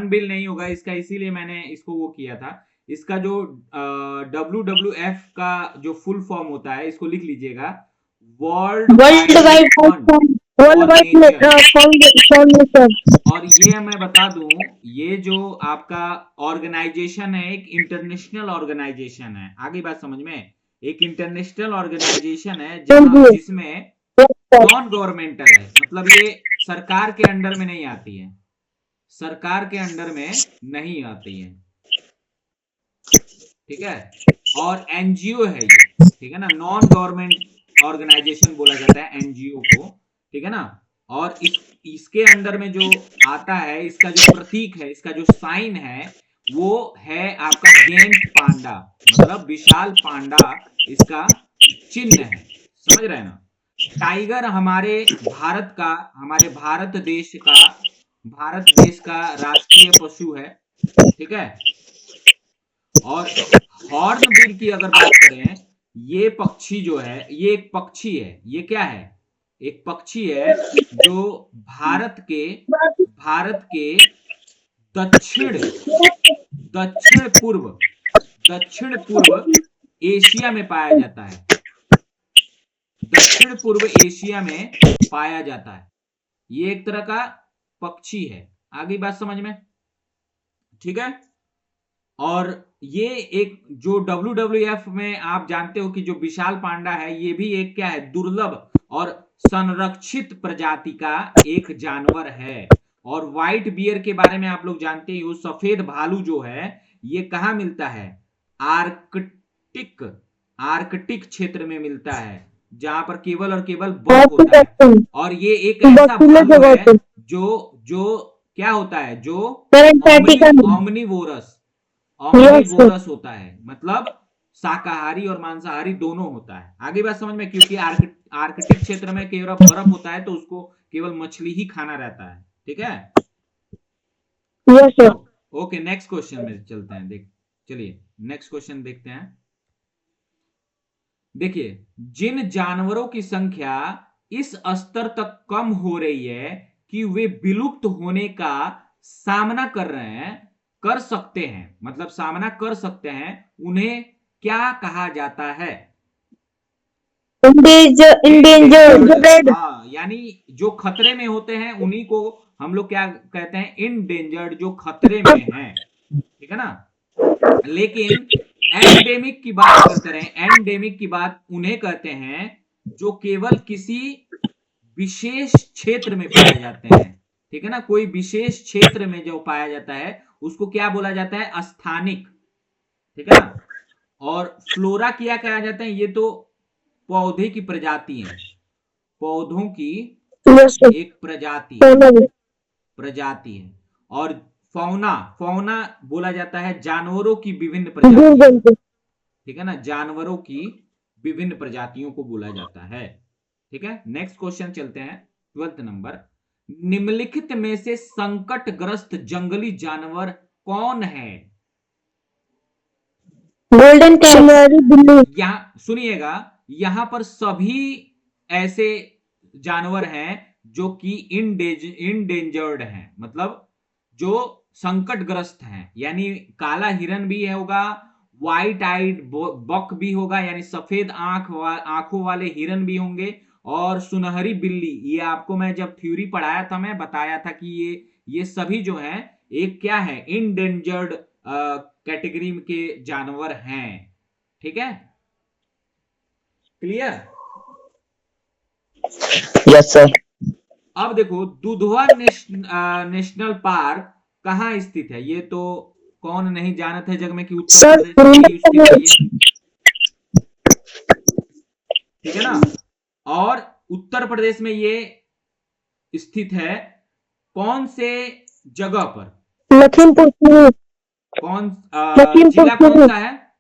Hornbill नहीं होगा इसका, इसीलिए मैंने इसको वो किया था। इसका जो WWF का जो फुल फॉर्म होता है, इसको लिख लीजिएगा, world wide fund for nature. और ये मैं बता दूं, ये जो आपका ऑर्गेनाइजेशन है एक इंटरनेशनल ऑर्गेनाइजेशन है। आगे बात समझ में, एक इंटरनेशनल ऑर्गेनाइजेशन है जिसमें नॉन गवर्नमेंटल है, मतलब ये सरकार के अंडर में नहीं आती है, सरकार के अंडर में नहीं आती है, ठीक है। और एनजीओ है ये, ठीक है ना, नॉन गवर्नमेंट ऑर्गेनाइजेशन बोला जाता है एनजीओ को, ठीक है ना। और इसके अंदर में जो आता है, इसका जो प्रतीक है, इसका जो साइन है, वो है आपका गेंट पांडा, मतलब विशाल पांडा इसका चिन्ह है, समझ रहे हैं ना। टाइगर हमारे भारत का, हमारे भारत देश का राष्ट्रीय पशु है, ठीक है। और हॉर्नबिल की अगर बात करें, ये पक्षी जो है, ये एक पक्षी है, ये क्या है, एक पक्षी है जो भारत के दक्षिण दक्षिण पूर्व एशिया में पाया जाता है, दक्षिण पूर्व एशिया में पाया जाता है। ये एक तरह का पक्षी है, आगे बात समझ में, ठीक है। और ये एक जो WWF में आप जानते हो कि जो विशाल पांडा है, ये भी एक क्या है, दुर्लभ और संरक्षित प्रजाति का एक जानवर है। और व्हाइट बियर के बारे में आप लोग जानते ही हो, सफेद भालू जो है, ये कहां मिलता है, आर्कटिक क्षेत्र में मिलता है, जहां पर केवल और केवल बर्फ होता है। और ये एक ऐसा भालू है जो क्या होता है, जो ऑमनीवोरस होता है, मतलब शाकाहारी और मांसाहारी दोनों होता है। आगे बात समझ में, क्योंकि आर्कटिक क्षेत्र में केवल बर्फ होता है, तो उसको केवल मछली ही खाना रहता है, ठीक है। ओके, नेक्स्ट क्वेश्चन में चलते हैं। चलिए नेक्स्ट क्वेश्चन देखते हैं। देखिए, जिन जानवरों की संख्या इस स्तर तक कम हो रही है कि वे विलुप्त होने का सामना कर सकते हैं, मतलब सामना कर सकते हैं, उन्हें क्या कहा जाता है, इंडेंजर्ड। हाँ, यानी जो खतरे में होते हैं उन्हीं को हम लोग क्या कहते हैं, इंडेंजर्ड, जो खतरे में हैं, ठीक है ना। लेकिन एंडेमिक की बात अगर करें, एंडेमिक की बात उन्हें कहते हैं जो केवल किसी विशेष क्षेत्र में पाए जाते हैं, ठीक है ना। कोई विशेष क्षेत्र में जो पाया जाता है उसको क्या बोला जाता है, स्थानिक, ठीक है ना। और फ्लोरा क्या कहा जाता है, ये तो पौधे की प्रजाति है, पौधों की एक प्रजाति है। और फौना बोला जाता है जानवरों की विभिन्न प्रजातियों, ठीक है ना, जानवरों की विभिन्न प्रजातियों को बोला जाता है, ठीक है। नेक्स्ट क्वेश्चन चलते हैं, 12th नंबर। निम्नलिखित में से संकटग्रस्त जंगली जानवर कौन है, गोल्डन कैमरी बिल्ली। यहां सुनिएगा, यहां पर सभी ऐसे जानवर हैं जो कि इंडेंजर्ड हैं, मतलब जो संकटग्रस्त हैं, यानी काला हिरन भी होगा, व्हाइट आइड बक भी होगा, यानी सफेद आंखों वाले हिरन भी होंगे, और सुनहरी बिल्ली। ये आपको मैं जब थ्योरी पढ़ाया था, मैं बताया था कि ये सभी जो हैं एक क्या है, इंडेंजर्ड कैटेगरी के जानवर हैं, ठीक है, क्लियर। Yes sir. अब देखो, दुधवा नेशनल पार्क कहाँ स्थित है, ये तो कौन नहीं जानता है जग में कि उत्तर प्रदेश में स्थित है, ठीक है ना। और उत्तर प्रदेश में ये स्थित है कौन से जगह पर, लखीमपुर जिला कौन सा है,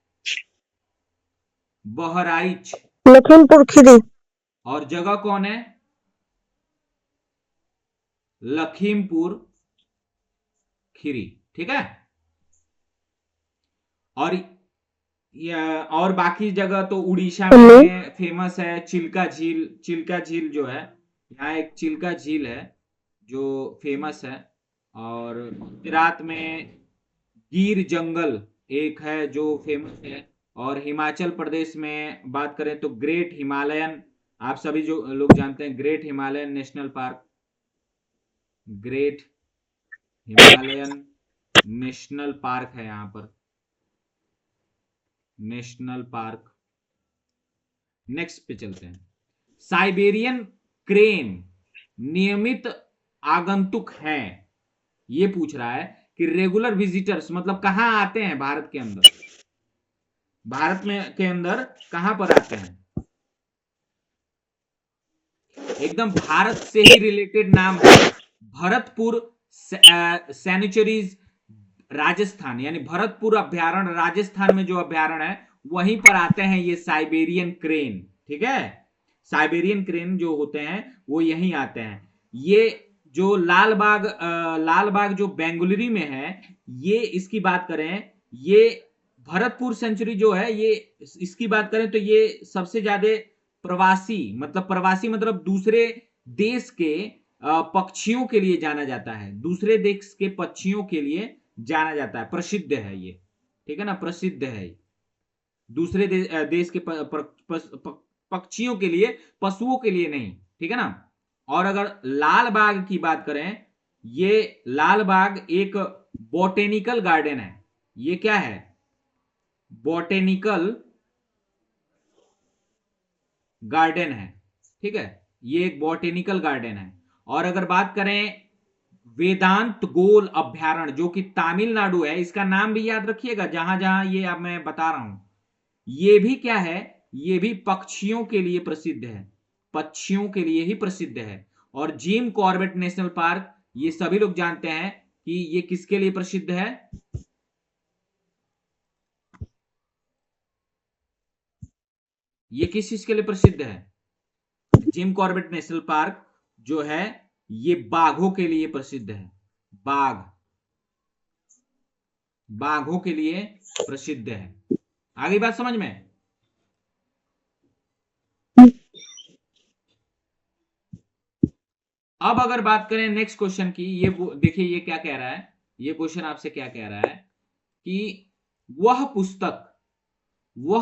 बहराइच, लखीमपुर खीरी। और जगह कौन है, लखीमपुर खीरी, ठीक है। और बाकी जगह तो उड़ीसा में फेमस है, चिल्का झील जो है, यहाँ एक चिल्का झील है जो फेमस है। और गुजरात में गिर जंगल एक है जो फेमस है, और हिमाचल प्रदेश में बात करें तो ग्रेट हिमालयन, आप सभी जो लोग जानते हैं, great Himalayan national park, great Himalayan national park है यहाँ पर, नेशनल पार्क। नेक्स्ट पे चलते हैं। साइबेरियन क्रेन नियमित आगंतुक हैं, ये पूछ रहा है कि रेगुलर विजिटर्स मतलब कहां आते हैं भारत के अंदर, भारत में के अंदर कहां पर आते हैं, एकदम भारत से ही रिलेटेड नाम है। भरतपुर सैनिचुरीज राजस्थान, यानी भरतपुर अभ्यारण्य राजस्थान में जो अभ्यारण्य है वहीं पर आते हैं ये साइबेरियन क्रेन, ठीक है। साइबेरियन क्रेन जो होते हैं वो यहीं आते हैं। ये जो लाल बाग जो बेंगलुरु में है, ये इसकी बात करें, ये भरतपुर सेंचुरी जो है, ये इसकी बात करें तो ये सबसे ज्यादा प्रवासी मतलब दूसरे देश के पक्षियों के लिए जाना जाता है, दूसरे देश के पक्षियों के लिए जाना जाता है, प्रसिद्ध है ये, ठीक है ना, प्रसिद्ध है दूसरे देश के पक्षियों के लिए, पशुओं के लिए नहीं, ठीक है ना। और अगर लाल बाग की बात करें, ये लाल बाग एक बोटेनिकल गार्डन है, ये क्या है, बोटेनिकल गार्डन है, ठीक है, ये एक बोटेनिकल गार्डन है। और अगर बात करें वेदांत गोल अभ्यारण्य जो कि तमिलनाडु है, इसका नाम भी याद रखिएगा जहां जहां ये अब मैं बता रहा हूं, ये भी क्या है, ये भी पक्षियों के लिए प्रसिद्ध है, पक्षियों के लिए ही प्रसिद्ध है। और जिम कॉर्बेट नेशनल पार्क, ये सभी लोग जानते हैं कि ये किसके लिए प्रसिद्ध है, ये किस चीज के लिए प्रसिद्ध है, जिम कॉर्बेट नेशनल पार्क जो है ये बाघों के लिए प्रसिद्ध है, बाघों के लिए प्रसिद्ध है। आगे बात समझ में। अब अगर बात करें नेक्स्ट क्वेश्चन की, ये देखिए ये क्या कह रहा है, ये क्वेश्चन आपसे क्या कह रहा है कि वह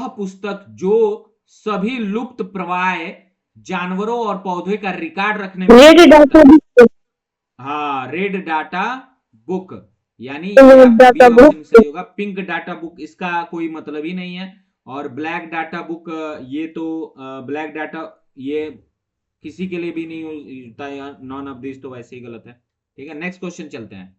पुस्तक जो सभी लुप्त प्राय जानवरों और पौधे का रिकॉर्ड रखने में, हाँ, रेड डाटा बुक, यानी सही होगा पिंक डाटा बुक, इसका कोई मतलब ही नहीं है। और ब्लैक डाटा बुक, ये तो ब्लैक डाटा ये किसी के लिए भी नहीं होता है, नॉन ऑफ दिस तो वैसे ही गलत है, ठीक है। नेक्स्ट क्वेश्चन चलते हैं,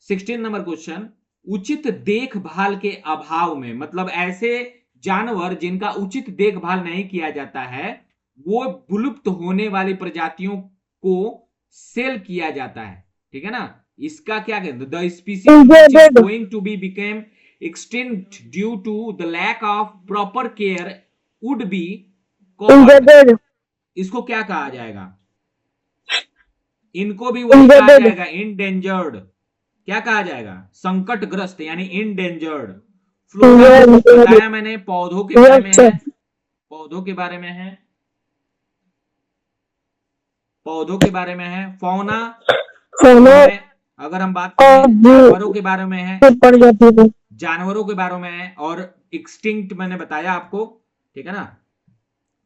16 नंबर क्वेश्चन। उचित देखभाल के अभाव में, मतलब ऐसे जानवर जिनका उचित देखभाल नहीं किया जाता है, वो विलुप्त होने वाली प्रजातियों को सेल किया जाता है, ठीक है ना। इसका क्या कहते हैं, the species going to be became extinct due to the lack of proper care would be called, इसको क्या कहा जाएगा, इनको भी वही कहा जाएगा इंडेंजर्ड, क्या कहा जाएगा, संकटग्रस्त, यानी इंडेंजर्ड। फ्लोरा बताया मैंने, पौधों के बारे में है, पौधों के बारे में है, पौधों के बारे में है। फौना अगर हम बात करें जानवरों के बारे में है, जानवरों के बारे में है। और एक्सटिंक्ट मैंने बताया आपको, ठीक है ना,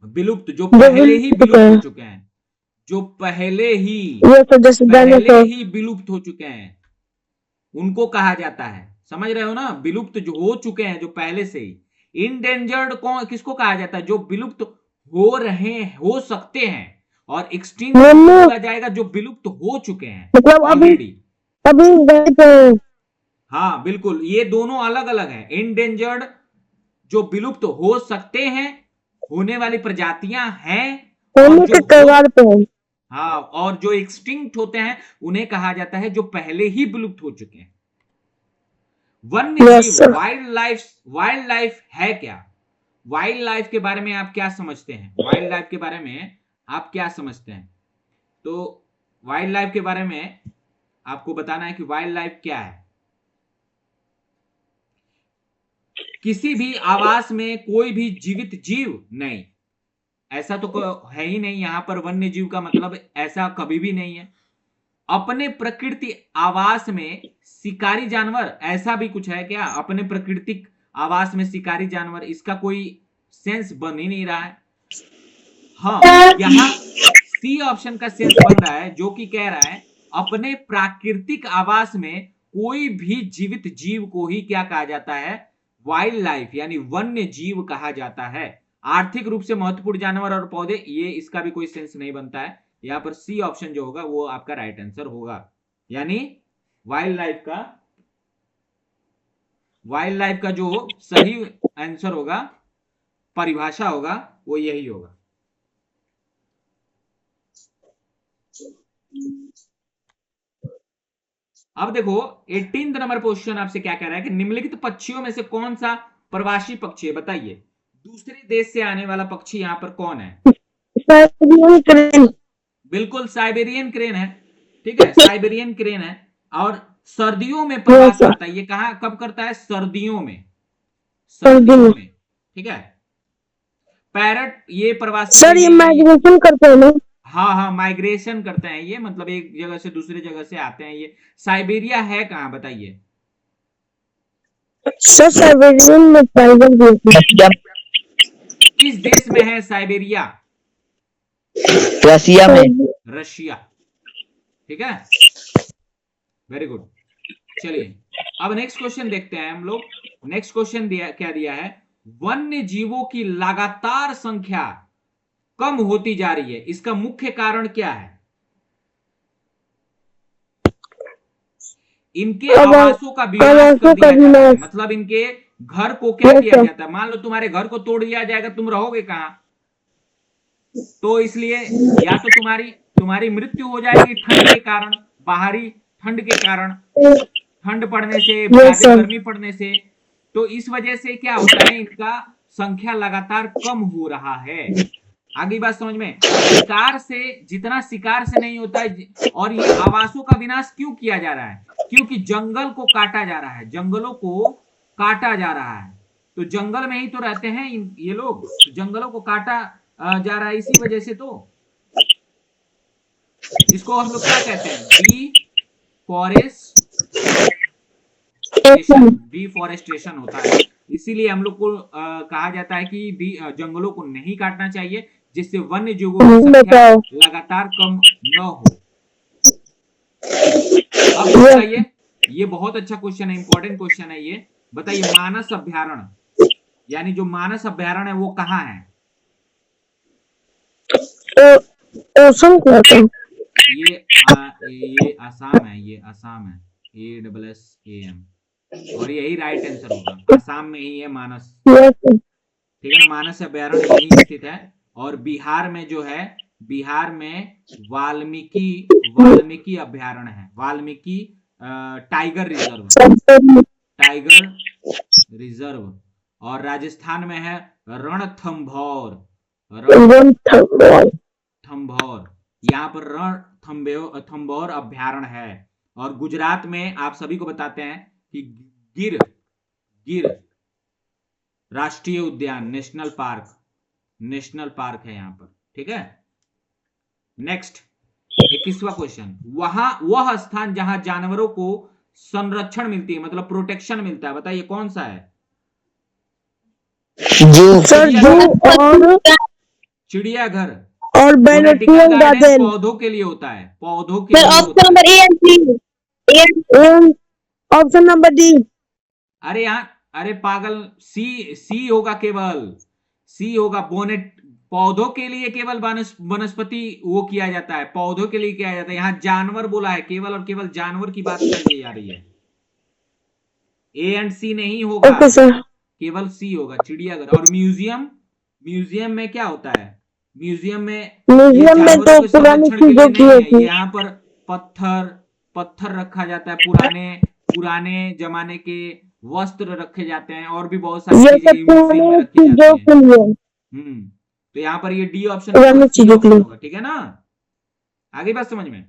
विलुप्त, जो पहले ही विलुप्त हो चुके हैं, जो पहले ही विलुप्त हो चुके हैं, उनको कहा जाता है, समझ रहे हो ना, विलुप्त जो हो चुके हैं, जो पहले से ही। इंडेंजर्ड कौन किसको कहा जाता है, जो विलुप्त हो सकते हैं। और एक्सटिंक्ट बोला जाएगा जो विलुप्त हो चुके हैं, मतलब अभी। हाँ बिल्कुल, ये दोनों अलग अलग है। इंडेंजर्ड जो विलुप्त हो सकते हैं, होने वाली प्रजातियां हैं, हाँ, और जो एक्सटिंक्ट होते हैं उन्हें कहा जाता है जो पहले ही विलुप्त हो चुके हैं। वन्य जीव, वाइल्ड लाइफ है क्या, वाइल्ड लाइफ के बारे में आप क्या समझते हैं, वाइल्ड लाइफ के बारे में आप क्या समझते हैं। तो वाइल्ड लाइफ के बारे में आपको बताना है कि वाइल्ड लाइफ क्या है। किसी भी आवास में कोई भी जीवित जीव नहीं, ऐसा तो है ही नहीं, यहां पर वन्य जीव का मतलब ऐसा कभी भी नहीं है। अपने प्रकृति आवास में शिकारी जानवर, ऐसा भी कुछ है क्या? अपने प्राकृतिक आवास में शिकारी जानवर, इसका कोई सेंस बन ही नहीं रहा है। हाँ, यहाँ सी ऑप्शन का सेंस बन रहा है, जो कि कह रहा है अपने प्राकृतिक आवास में कोई भी जीवित जीव को ही क्या कहा जाता है? वाइल्ड लाइफ यानी वन्य जीव कहा जाता है। आर्थिक रूप से महत्वपूर्ण जानवर और पौधे, ये इसका भी कोई सेंस नहीं बनता है। यहां पर सी ऑप्शन जो होगा वो आपका राइट आंसर होगा, यानी वाइल्ड लाइफ का जो सही आंसर होगा, परिभाषा होगा, वो यही होगा। अब देखो 18 नंबर क्वेश्चन आपसे क्या कह रहा है कि निम्नलिखित पक्षियों में से कौन सा प्रवासी पक्षी है? बताइए, दूसरे देश से आने वाला पक्षी यहाँ पर कौन है? Siberian crane. बिल्कुल साइबेरियन क्रेन है, ठीक है, साइबेरियन क्रेन है। और सर्दियों में प्रवास करता है। ये कहां कब करता है? सर्दियों में, ठीक है। पैरट ये प्रवास सर ये माइग्रेशन करते हैं ना? हाँ, माइग्रेशन करते हैं ये, मतलब एक जगह से दूसरी जगह से आते हैं ये। साइबेरिया है कहाँ बताइए? सर साइबेरियन में टाइगर किस देश में है साइबेरिया? रशिया में। रशिया, ठीक है, वेरी गुड। चलिए अब नेक्स्ट क्वेश्चन देखते हैं हम लोग। नेक्स्ट क्वेश्चन क्या दिया है? वन्य जीवों की लगातार संख्या कम होती जा रही है, इसका मुख्य कारण क्या है? इनके आवासों का विनाश कर दिया जा रहा है, मतलब इनके घर को क्या किया जाता है? मान लो तुम्हारे घर को तोड़ दिया जाएगा, तुम रहोगे कहां? तो इसलिए या तो तुम्हारी मृत्यु हो जाएगी ठंड के कारण, बाहरी ठंड के कारण, ठंड पड़ने से, ज्यादा गर्मी पड़ने से। तो इस वजह से क्या होता है, इनका संख्या लगातार कम हो रहा है। आगे बात समझ में? शिकार से नहीं होता है। और ये आवासों का विनाश क्यों किया जा रहा है? क्योंकि जंगल को काटा जा रहा है, जंगलों को काटा जा रहा है। तो जंगल में ही तो रहते हैं ये लोग, जंगलों को काटा जा रहा है इसी वजह से। तो इसको हम लोग क्या कहते हैं? डिफॉरेस्टेशन होता है। इसीलिए हम लोग को कहा जाता है कि जंगलों को नहीं काटना चाहिए, जिससे वन्य जीवों की संख्या लगातार कम न हो। अब बताइए, ये बहुत अच्छा क्वेश्चन है, इंपॉर्टेंट क्वेश्चन है ये। बताइए मानस अभ्यारण्य, यानी जो मानस अभ्यारण्य है वो कहाँ है? ये असम है, ये असम है, ASSAM, और यही राइट आंसर होगा। असम में ही है मानस, ठीक है ना। मानस अभ्यारण्य यहीं स्थित है। और बिहार में जो है, बिहार में वाल्मीकि अभ्यारण्य है, वाल्मीकि टाइगर रिजर्व। और राजस्थान में है रणथंभौर, यहाँ पर रणथंभौर अभ्यारण्य है। और गुजरात में आप सभी को बताते हैं कि गिर राष्ट्रीय उद्यान, नेशनल पार्क है यहाँ पर, ठीक है। नेक्स्ट 21वां क्वेश्चन, वह स्थान जहां जानवरों को संरक्षण मिलती है, मतलब प्रोटेक्शन मिलता है, बताइए कौन सा है? चिड़ियाघर और पौधों के लिए होता है, पौधों के लिए होता है। Option number D. अरे यार, अरे पागल, सी होगा, केवल सी होगा। बोनेट, पौधों के लिए केवल वनस्पति वो किया जाता है, पौधों के लिए किया जाता है। यहाँ जानवर बोला है, केवल और केवल जानवर की बात कर जा रही है। A एंड C नहीं होगा, केवल C होगा, चिड़ियाघर। और म्यूजियम में क्या होता है? म्यूजियम में तो पुरानी चीजों की होती है। यहाँ पर पत्थर रखा जाता है, पुराने जमाने के वस्त्र रखे जाते हैं, और भी बहुत सारी चीजें म्यूजियम में रखी जाती हैं। तो यहाँ पर ये डी ऑप्शन होगा, ठीक है ना। आगे बात समझ में?